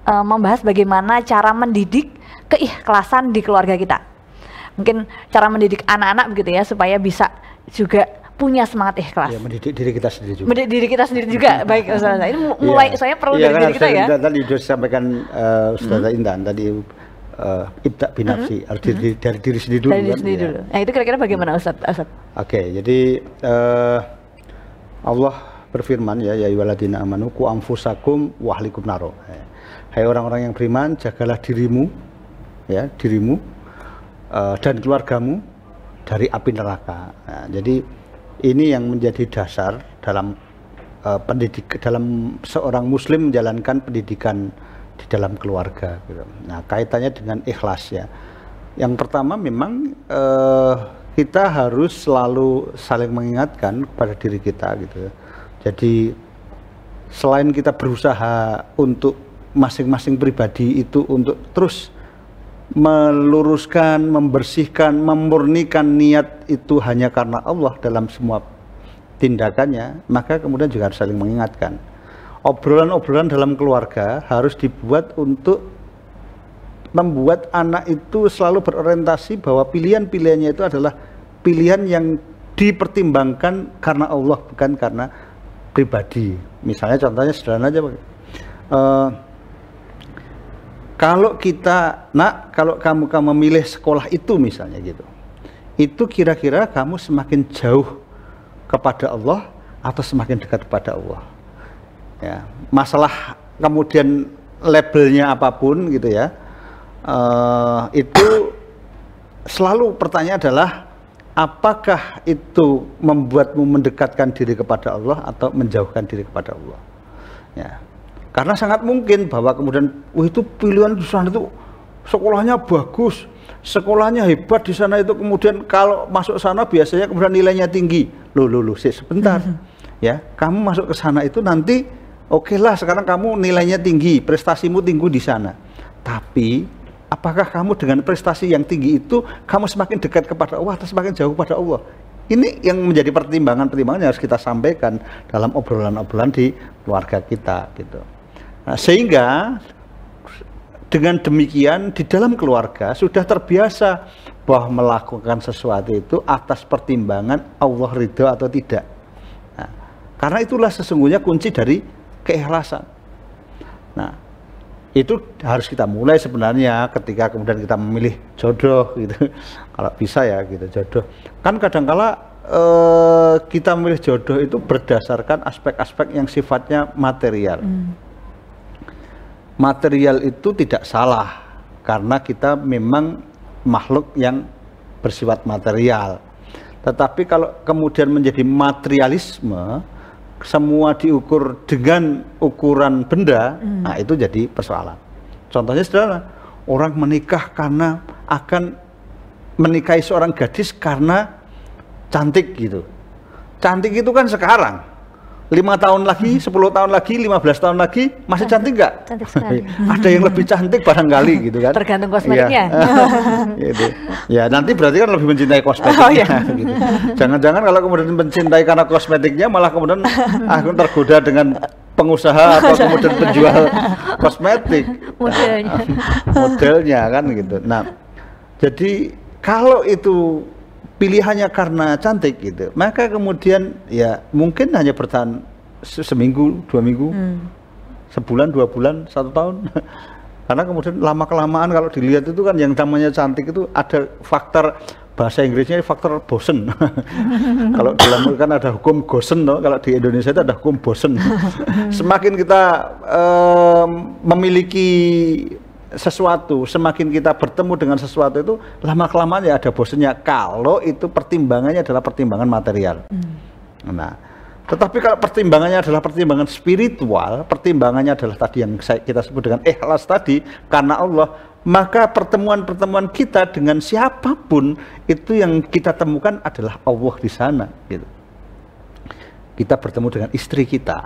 membahas bagaimana cara mendidik keikhlasan di keluarga kita. Mungkin cara mendidik anak-anak begitu ya, supaya bisa juga punya semangat ikhlas. Ya, mendidik diri kita sendiri juga. Mendidik diri kita sendiri juga. Baik Ustazah, ini mulai saya perlu dari diri kita ya. Tadi sudah disampaikan Ustazah Intan tadi, ibda binafsi, dari diri sendiri dulu. Dari diri sendiri dulu. Nah itu kira-kira bagaimana Ustaz? Oke, jadi Allah berfirman ya ayyuhalladzina amanu qu anfusakum wa ahlikum naro. Hai orang-orang yang beriman, jagalah dirimu ya, dan keluargamu dari api neraka. Nah, jadi ini yang menjadi dasar dalam dalam seorang muslim menjalankan pendidikan di dalam keluarga gitu. Nah, kaitannya dengan ikhlas ya. Yang pertama memang kita harus selalu saling mengingatkan kepada diri kita gitu. Jadi selain kita berusaha untuk masing-masing pribadi itu untuk terus meluruskan, membersihkan, memurnikan niat itu hanya karena Allah dalam semua tindakannya, maka kemudian juga harus saling mengingatkan. Obrolan-obrolan dalam keluarga harus dibuat untuk membuat anak itu selalu berorientasi bahwa pilihan-pilihannya itu adalah pilihan yang dipertimbangkan karena Allah, bukan karena pribadi. Misalnya contohnya sederhana aja, kalau kita, nak, kalau kamu memilih sekolah itu misalnya gitu, itu kira-kira kamu semakin jauh kepada Allah atau semakin dekat kepada Allah? Ya, masalah kemudian labelnya apapun gitu ya, itu selalu pertanyaan adalah apakah itu membuatmu mendekatkan diri kepada Allah atau menjauhkan diri kepada Allah? Ya. Karena sangat mungkin bahwa kemudian itu pilihan di sana itu sekolahnya bagus, sekolahnya hebat di sana itu, kemudian kalau masuk sana biasanya kemudian nilainya tinggi. Loh, sebentar. Ya, kamu masuk ke sana itu nanti oke lah, sekarang kamu nilainya tinggi, prestasimu tinggi di sana. Tapi apakah kamu dengan prestasi yang tinggi itu kamu semakin dekat kepada Allah atau semakin jauh kepada Allah? Ini yang menjadi pertimbangan-pertimbangan yang harus kita sampaikan dalam obrolan-obrolan di keluarga kita gitu. Nah, sehingga dengan demikian di dalam keluarga sudah terbiasa bahwa melakukan sesuatu itu atas pertimbangan Allah ridho atau tidak. Nah, karena itulah sesungguhnya kunci dari keikhlasan. Nah, itu harus kita mulai sebenarnya ketika kemudian kita memilih jodoh gitu. Kalau bisa ya gitu, jodoh. Kan kadangkala kita memilih jodoh itu berdasarkan aspek-aspek yang sifatnya material. Material itu tidak salah karena kita memang makhluk yang bersifat material. Tetapi kalau kemudian menjadi materialisme, semua diukur dengan ukuran benda, nah itu jadi persoalan. Contohnya sederhana, orang menikah karena akan menikahi seorang gadis karena cantik gitu. Cantik itu kan sekarang, 5 tahun lagi, 10 tahun lagi, 15 tahun lagi masih cantik nggak? Cantik sekali. Ada yang lebih cantik barangkali gitu kan? Tergantung kosmetiknya. Gitu. Ya nanti berarti kan lebih mencintai kosmetiknya. Gitu. Jangan-jangan kalau kemudian mencintai karena kosmetiknya malah kemudian aku tergoda dengan pengusaha atau kemudian penjual kosmetik. Modelnya kan gitu. Nah, jadi kalau itu pilihannya karena cantik gitu, maka kemudian ya mungkin hanya bertahan seminggu, 2 minggu, sebulan, 2 bulan, 1 tahun. Karena kemudian lama-kelamaan kalau dilihat itu kan yang namanya cantik itu ada faktor, bahasa Inggrisnya faktor bosen. Kalau dalam kan ada hukum gosen, no? Kalau di Indonesia itu ada hukum bosen. Semakin kita memiliki sesuatu, semakin kita bertemu dengan sesuatu itu lama-kelamaan ya ada bosannya kalau itu pertimbangannya adalah pertimbangan material. Nah, tetapi kalau pertimbangannya adalah pertimbangan spiritual, pertimbangannya adalah tadi yang kita sebut dengan ikhlas tadi karena Allah, maka pertemuan-pertemuan kita dengan siapapun itu yang kita temukan adalah Allah di sana gitu. Kita bertemu dengan istri kita,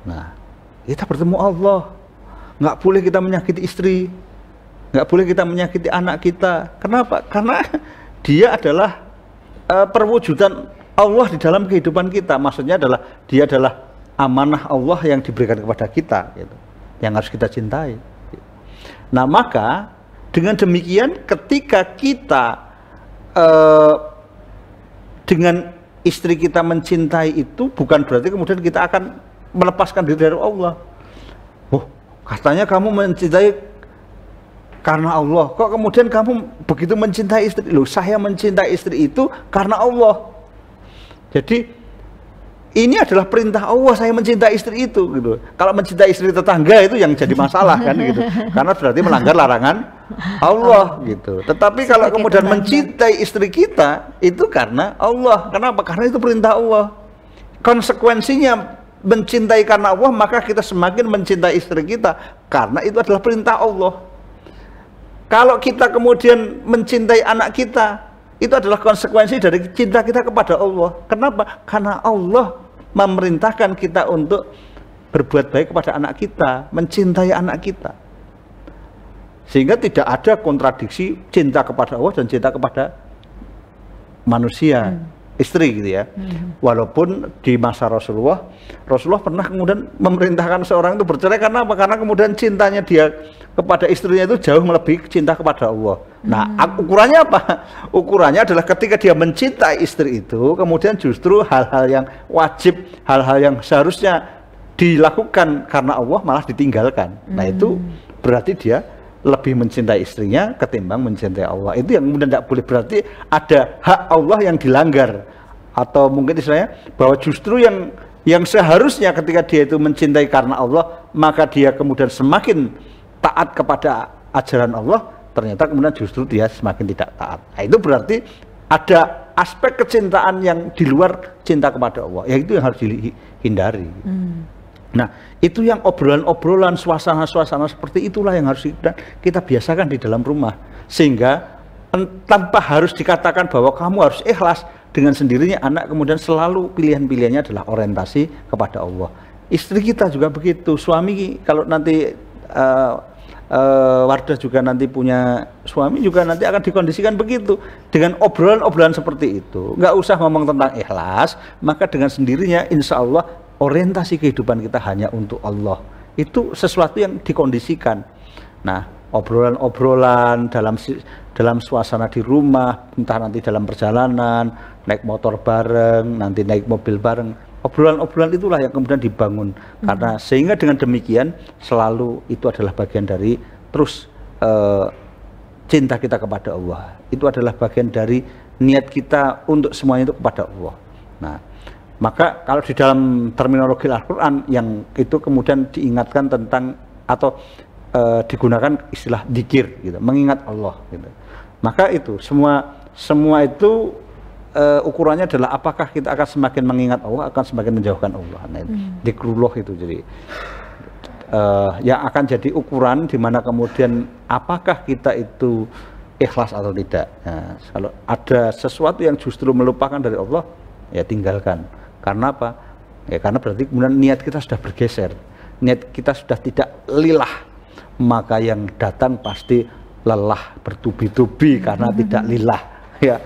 nah kita bertemu Allah. Nggak boleh kita menyakiti istri, nggak boleh kita menyakiti anak kita. Kenapa? Karena dia adalah perwujudan Allah di dalam kehidupan kita. Maksudnya adalah dia adalah amanah Allah yang diberikan kepada kita gitu. yang harus kita cintai. Nah, maka dengan demikian ketika kita dengan istri kita mencintai itu bukan berarti kemudian kita akan melepaskan diri dari Allah. Oh, katanya kamu mencintai karena Allah, kok kemudian kamu begitu mencintai istri? Loh, saya mencintai istri itu karena Allah. Jadi ini adalah perintah Allah, saya mencintai istri itu gitu. Kalau mencintai istri tetangga itu yang jadi masalah kan gitu. Karena berarti melanggar larangan Allah gitu. Tetapi kalau kemudian mencintai istri kita itu karena Allah. Kenapa? Karena itu perintah Allah. Konsekuensinya mencintai karena Allah, maka kita semakin mencintai istri kita karena itu adalah perintah Allah. Kalau kita kemudian mencintai anak kita, itu adalah konsekuensi dari cinta kita kepada Allah. Kenapa? Karena Allah memerintahkan kita untuk berbuat baik kepada anak kita, mencintai anak kita. Sehingga tidak ada kontradiksi cinta kepada Allah dan cinta kepada manusia, istri gitu ya. Walaupun di masa Rasulullah pernah kemudian memerintahkan seorang itu bercerai karena apa? Karena kemudian cintanya dia kepada istrinya itu jauh melebihi cinta kepada Allah. Nah, ukurannya apa? Ukurannya adalah ketika dia mencintai istri itu, kemudian justru hal-hal yang wajib, hal-hal yang seharusnya dilakukan karena Allah malah ditinggalkan. Nah, itu berarti dia lebih mencintai istrinya ketimbang mencintai Allah. Itu yang kemudian tidak boleh, berarti ada hak Allah yang dilanggar. Atau mungkin istilahnya bahwa justru yang seharusnya ketika dia itu mencintai karena Allah, maka dia kemudian semakin taat kepada ajaran Allah, ternyata kemudian justru dia semakin tidak taat. Nah, itu berarti ada aspek kecintaan yang di luar cinta kepada Allah, yang itu yang harus dihindari. Nah, itu yang obrolan-obrolan, suasana-suasana seperti itulah yang harus kita biasakan di dalam rumah, sehingga tanpa harus dikatakan bahwa kamu harus ikhlas, dengan sendirinya anak kemudian selalu pilihan-pilihannya adalah orientasi kepada Allah. Istri kita juga begitu, suami kalau nanti Wardah juga nanti punya suami juga nanti akan dikondisikan begitu, dengan obrolan-obrolan seperti itu. Nggak usah ngomong tentang ikhlas, maka dengan sendirinya insya Allah orientasi kehidupan kita hanya untuk Allah. Itu sesuatu yang dikondisikan. Nah, obrolan-obrolan dalam suasana di rumah, entah nanti dalam perjalanan, naik motor bareng, nanti naik mobil bareng, obrolan-obrolan itulah yang kemudian dibangun. Karena sehingga dengan demikian selalu itu adalah bagian dari terus cinta kita kepada Allah. Itu adalah bagian dari niat kita untuk semuanya itu kepada Allah. Nah, maka kalau di dalam terminologi Al-Quran yang itu kemudian diingatkan tentang atau digunakan istilah dzikir gitu, mengingat Allah gitu. Maka itu semua itu ukurannya adalah apakah kita akan semakin mengingat Allah, akan semakin menjauhkan Allah. Nah, dzikrullah itu jadi yang akan jadi ukuran di mana kemudian apakah kita itu ikhlas atau tidak. Nah, kalau ada sesuatu yang justru melupakan dari Allah, ya tinggalkan. Karena apa? Ya karena berarti kemudian niat kita sudah bergeser, niat kita sudah tidak lillah, maka yang datang pasti lelah bertubi-tubi karena tidak lillah. Ya,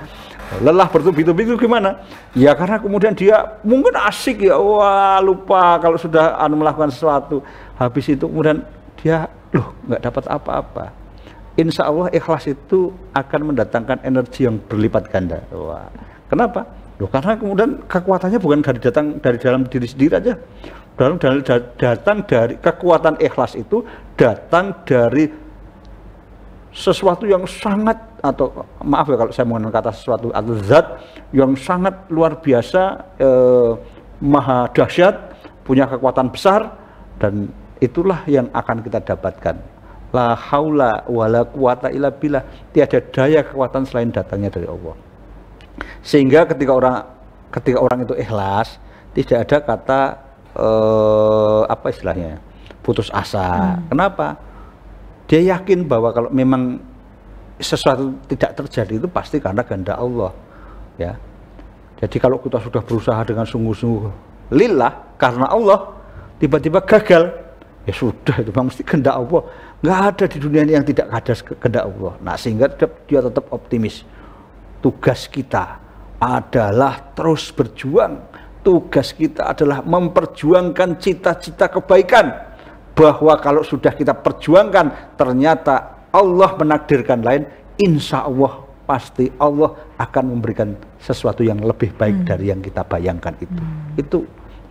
lelah bertubi-tubi itu gimana? Ya karena kemudian dia mungkin asik ya, wah lupa kalau sudah melakukan sesuatu, habis itu kemudian dia loh nggak dapat apa-apa. Insya Allah ikhlas itu akan mendatangkan energi yang berlipat ganda. Wah, kenapa? Loh, karena kemudian kekuatannya bukan datang dari dalam diri sendiri aja. Datang dari kekuatan ikhlas itu datang dari sesuatu yang sangat, atau maaf ya kalau saya menggunakan kata sesuatu atau zat yang sangat luar biasa, maha dahsyat, punya kekuatan besar, dan itulah yang akan kita dapatkan. La haula wala quwata illa billah, tiada daya kekuatan selain datangnya dari Allah. Sehingga ketika orang itu ikhlas, tidak ada kata apa istilahnya, putus asa. Kenapa? Dia yakin bahwa kalau memang sesuatu tidak terjadi itu pasti karena kehendak Allah, ya. Jadi kalau kita sudah berusaha dengan sungguh-sungguh lillah karena Allah, tiba-tiba gagal, ya sudah, itu memang mesti kehendak Allah. Nggak ada di dunia ini yang tidak ada kehendak Allah. Nah, sehingga dia tetap optimis. Tugas kita adalah terus berjuang. Tugas kita adalah memperjuangkan cita-cita kebaikan, bahwa kalau sudah kita perjuangkan ternyata Allah menakdirkan lain, insya Allah pasti Allah akan memberikan sesuatu yang lebih baik dari yang kita bayangkan itu. Itu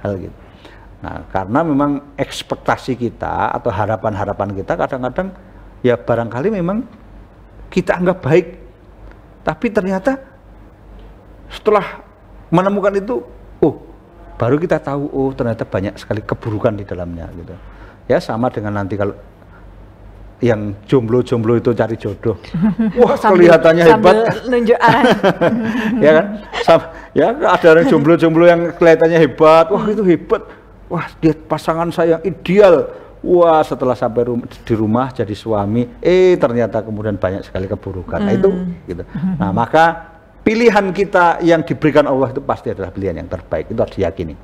hal gitu. Nah, karena memang ekspektasi kita atau harapan-harapan kita kadang-kadang ya barangkali memang kita anggap baik, tapi ternyata setelah menemukan itu, oh baru kita tahu, oh ternyata banyak sekali keburukan di dalamnya gitu. Ya sama dengan nanti kalau yang jomblo-jomblo itu cari jodoh, wah kelihatannya hebat, nunjuk arah. ya kan? Ya ada orang jomblo-jomblo yang kelihatannya hebat, wah itu hebat, wah dia pasangan saya yang ideal, wah setelah sampai di rumah jadi suami, ternyata kemudian banyak sekali keburukan. Nah, itu gitu. Nah maka pilihan kita yang diberikan Allah itu pasti adalah pilihan yang terbaik, itu harus diyakini.